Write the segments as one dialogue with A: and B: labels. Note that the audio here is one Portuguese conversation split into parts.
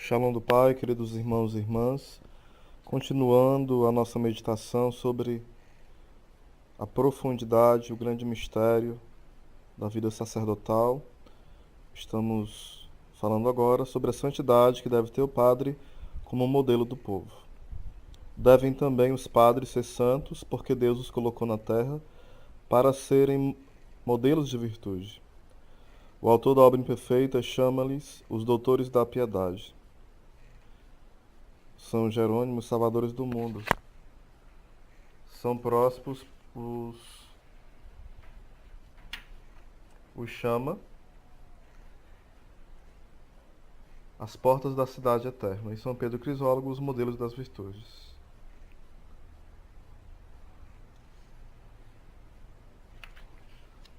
A: Shalom do Pai, queridos irmãos e irmãs, continuando a nossa meditação sobre a profundidade, o grande mistério da vida sacerdotal. Estamos falando agora sobre a santidade que deve ter o padre como modelo do povo. Devem também os padres ser santos, porque Deus os colocou na terra para serem modelos de virtude. O autor da obra imperfeita chama-lhes os doutores da piedade. São Jerônimo, os salvadores do mundo. São Prósperos os chama as portas da cidade eterna. E São Pedro Crisólogo, os modelos das virtudes.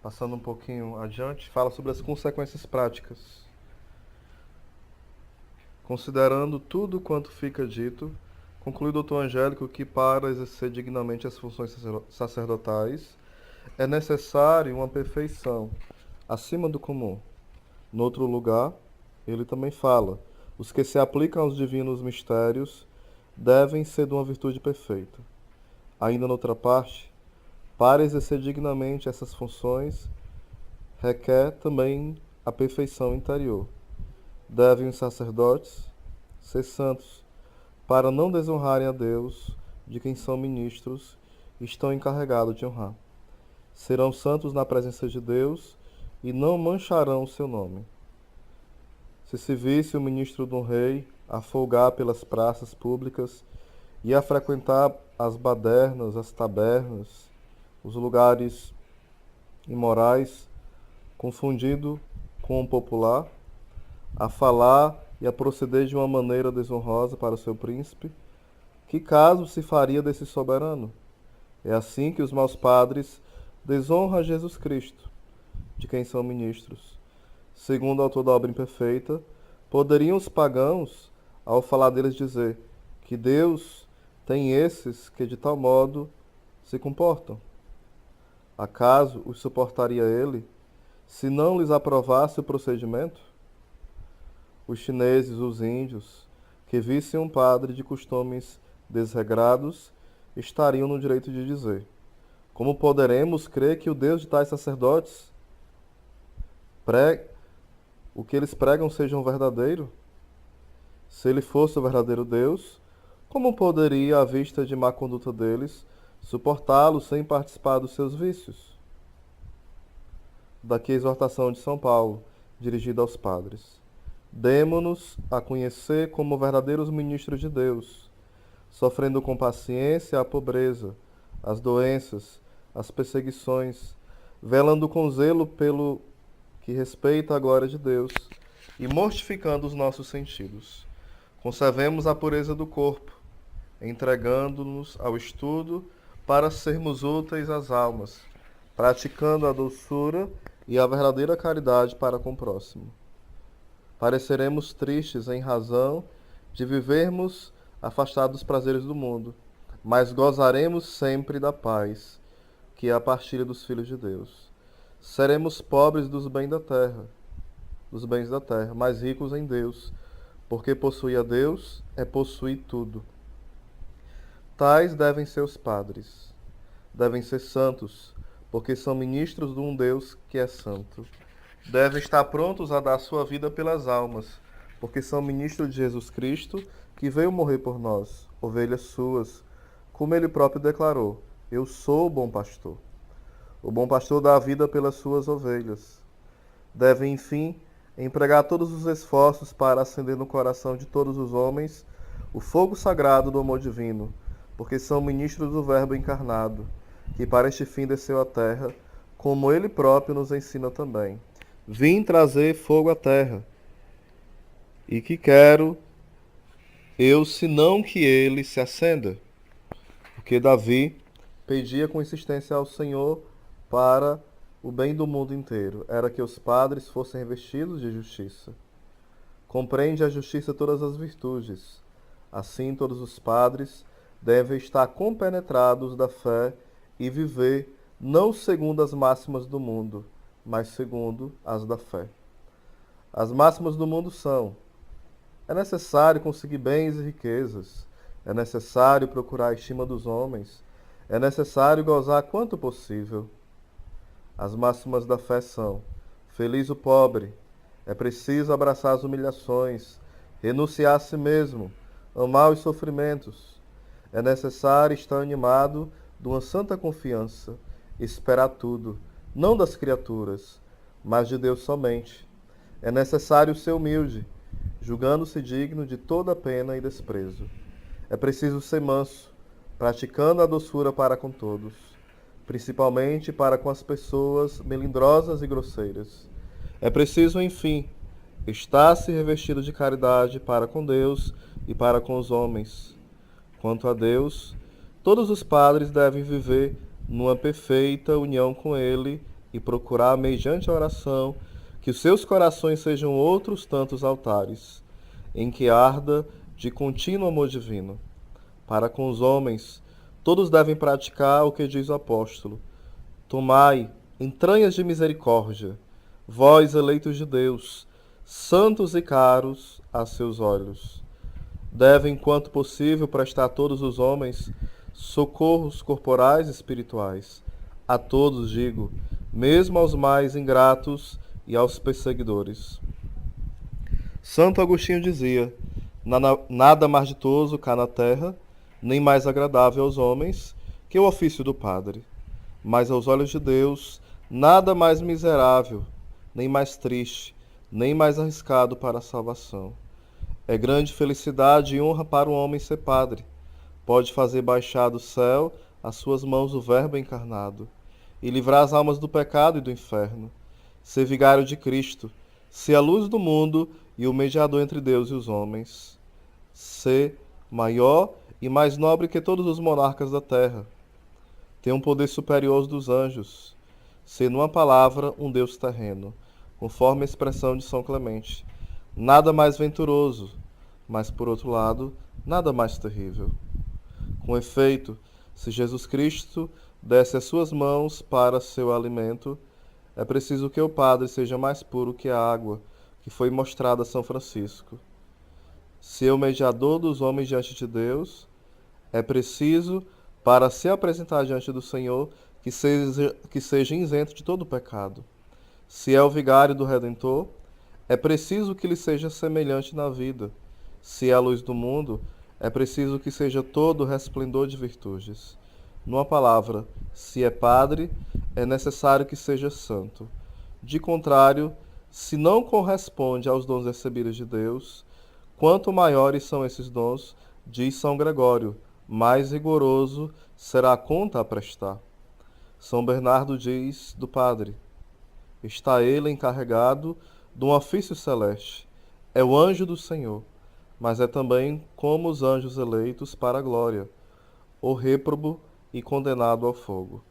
A: Passando um pouquinho adiante, fala sobre as consequências práticas. Considerando tudo quanto fica dito, conclui o doutor Angélico que para exercer dignamente as funções sacerdotais é necessário uma perfeição acima do comum. No outro lugar, ele também fala: os que se aplicam aos divinos mistérios devem ser de uma virtude perfeita. Ainda noutra parte, para exercer dignamente essas funções, requer também a perfeição interior. Devem os sacerdotes ser santos, para não desonrarem a Deus, de quem são ministros e estão encarregados de honrar. Serão santos na presença de Deus e não mancharão o seu nome. Se visse o ministro de um rei a folgar pelas praças públicas e a frequentar as badernas, as tabernas, os lugares imorais, confundido com o popular, a falar e a proceder de uma maneira desonrosa para o seu príncipe, que caso se faria desse soberano? É assim que os maus padres desonram Jesus Cristo, de quem são ministros. Segundo o autor da obra imperfeita, poderiam os pagãos, ao falar deles, dizer que Deus tem esses que de tal modo se comportam. Acaso os suportaria ele, se não lhes aprovasse o procedimento? Os chineses, os índios, que vissem um padre de costumes desregrados, estariam no direito de dizer: como poderemos crer que o Deus de tais sacerdotes o que eles pregam seja um verdadeiro? Se ele fosse o verdadeiro Deus, como poderia, à vista de má conduta deles, suportá-lo sem participar dos seus vícios? Daqui a exortação de São Paulo, dirigida aos padres. Demo-nos a conhecer como verdadeiros ministros de Deus, sofrendo com paciência a pobreza, as doenças, as perseguições, velando com zelo pelo que respeita a glória de Deus e mortificando os nossos sentidos. Conservemos a pureza do corpo, entregando-nos ao estudo para sermos úteis às almas, praticando a doçura e a verdadeira caridade para com o próximo. Pareceremos tristes em razão de vivermos afastados dos prazeres do mundo, mas gozaremos sempre da paz, que é a partilha dos filhos de Deus. Seremos pobres dos bens da terra, mas ricos em Deus, porque possuir a Deus é possuir tudo. Tais devem ser os padres. Devem ser santos, porque são ministros de um Deus que é santo. Devem estar prontos a dar sua vida pelas almas, porque são ministros de Jesus Cristo, que veio morrer por nós, ovelhas suas, como ele próprio declarou: eu sou o bom pastor. O bom pastor dá a vida pelas suas ovelhas. Devem, enfim, empregar todos os esforços para acender no coração de todos os homens o fogo sagrado do amor divino, porque são ministros do Verbo encarnado, que para este fim desceu à terra, como ele próprio nos ensina também. Vim trazer fogo à terra, e que quero eu, senão que ele se acenda? Porque Davi pedia com insistência ao Senhor para o bem do mundo inteiro, era que os padres fossem revestidos de justiça. Compreende a justiça todas as virtudes. Assim, todos os padres devem estar compenetrados da fé e viver não segundo as máximas do mundo, mas segundo as da fé. As máximas do mundo são: É necessário conseguir bens e riquezas. É necessário procurar a estima dos homens. É necessário gozar quanto possível. As máximas da fé são: feliz o pobre, é preciso abraçar as humilhações, renunciar a si mesmo, amar os sofrimentos. É necessário estar animado de uma santa confiança, esperar tudo, não das criaturas, mas de Deus somente. É necessário ser humilde, julgando-se digno de toda pena e desprezo. É preciso ser manso, praticando a doçura para com todos, principalmente para com as pessoas melindrosas e grosseiras. É preciso, enfim, estar-se revestido de caridade para com Deus e para com os homens. Quanto a Deus, todos os padres devem viver numa perfeita união com Ele e procurar, mediante a oração, que os seus corações sejam outros tantos altares, em que arda de contínuo amor divino. Para com os homens, todos devem praticar o que diz o apóstolo: tomai entranhas de misericórdia, vós eleitos de Deus, santos e caros a seus olhos. Devem, quanto possível, prestar a todos os homens socorros corporais e espirituais. A todos, digo, mesmo aos mais ingratos e aos perseguidores. Santo Agostinho dizia: nada mais ditoso cá na terra, nem mais agradável aos homens, que o ofício do padre. Mas aos olhos de Deus, nada mais miserável, nem mais triste, nem mais arriscado para a salvação. É grande felicidade e honra para o homem ser padre. Pode fazer baixar do céu as suas mãos o Verbo encarnado, e livrar as almas do pecado e do inferno. Ser vigário de Cristo, ser a luz do mundo e o mediador entre Deus e os homens. Ser maior e mais nobre que todos os monarcas da terra. Ter um poder superior aos dos anjos. Ser, numa palavra, um Deus terreno, conforme a expressão de São Clemente. Nada mais venturoso, mas, por outro lado, nada mais terrível. Com efeito, se Jesus Cristo desse as suas mãos para seu alimento, é preciso que o padre seja mais puro que a água que foi mostrada a São Francisco. Se é o mediador dos homens diante de Deus, é preciso, para se apresentar diante do Senhor, que seja isento de todo pecado. Se é o vigário do Redentor, é preciso que lhe seja semelhante na vida. Se é a luz do mundo, é preciso que seja todo resplendor de virtudes. Numa palavra, se é padre, é necessário que seja santo. De contrário, se não corresponde aos dons recebidos de Deus, quanto maiores são esses dons, diz São Gregório, mais rigoroso será a conta a prestar. São Bernardo diz do padre: está ele encarregado de um ofício celeste. É o anjo do Senhor, mas é também como os anjos eleitos para a glória, o réprobo e condenado ao fogo.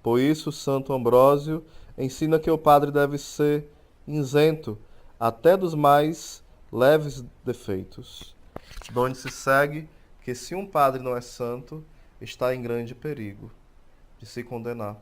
A: Por isso, Santo Ambrósio ensina que o padre deve ser isento até dos mais leves defeitos, donde se segue que se um padre não é santo, está em grande perigo de se condenar.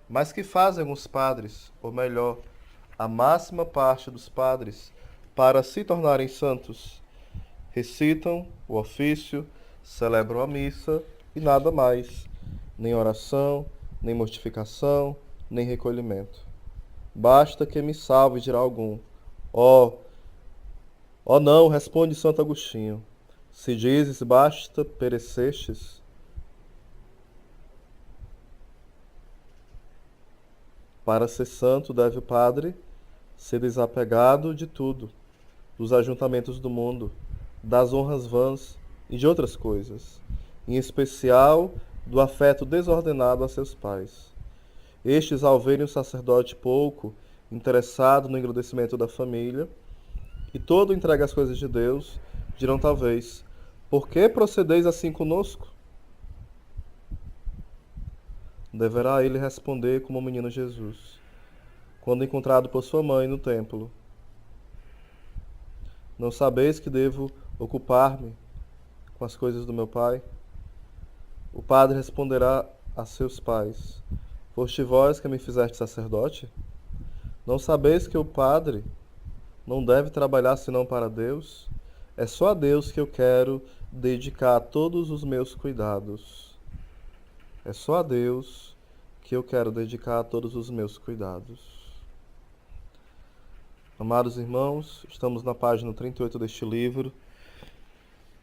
A: Mas que fazem alguns padres, ou melhor, a máxima parte dos padres, para se tornarem santos? Recitam o ofício, celebram a missa e nada mais, nem oração, nem mortificação, nem recolhimento. Basta que me salve, dirá algum. Ó não, responde Santo Agostinho. Se dizes basta, perecestes. Para ser santo, deve o padre ser desapegado de tudo, dos ajuntamentos do mundo, das honras vãs e de outras coisas, em especial do afeto desordenado a seus pais. Estes, ao verem o sacerdote pouco interessado no engrandecimento da família e todo entregue às coisas de Deus, dirão talvez: por que procedeis assim conosco? Deverá ele responder como o menino Jesus, quando encontrado por sua mãe no templo: não sabeis que devo ocupar-me com as coisas do meu pai? O padre responderá a seus pais: foste vós que me fizeste sacerdote? Não sabeis que o padre não deve trabalhar senão para Deus? É só a Deus que eu quero dedicar todos os meus cuidados. É só a Deus que eu quero dedicar todos os meus cuidados. Amados irmãos, estamos na página 38 deste livro.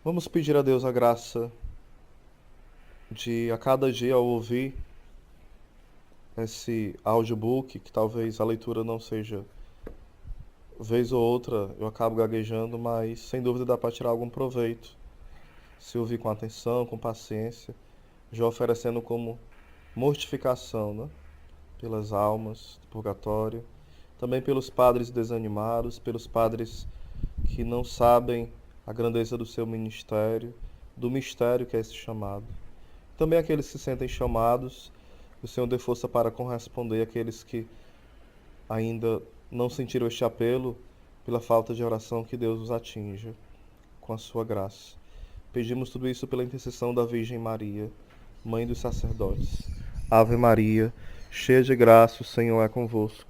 A: Vamos pedir a Deus a graça de, a cada dia, ao ouvir esse audiobook, que talvez a leitura não seja, vez ou outra eu acabo gaguejando, mas sem dúvida dá para tirar algum proveito, se ouvir com atenção, com paciência, já oferecendo como mortificação, né? Pelas almas do purgatório, também pelos padres desanimados, pelos padres que não sabem a grandeza do seu ministério, do mistério que é esse chamado. Também aqueles que se sentem chamados, que o Senhor dê força para corresponder àqueles que ainda não sentiram este apelo pela falta de oração, que Deus os atinja com a sua graça. Pedimos tudo isso pela intercessão da Virgem Maria, Mãe dos sacerdotes. Ave Maria, cheia de graça, o Senhor é convosco.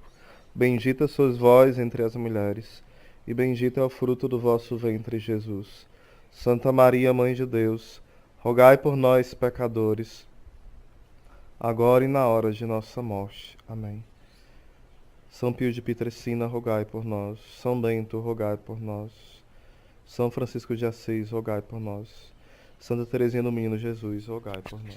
A: Bendita sois vós entre as mulheres, e bendito é o fruto do vosso ventre, Jesus. Santa Maria, Mãe de Deus, rogai por nós, pecadores, agora e na hora de nossa morte. Amém. São Pio de Pietrelcina, rogai por nós. São Bento, rogai por nós. São Francisco de Assis, rogai por nós. Santa Teresinha do Menino Jesus, rogai por nós.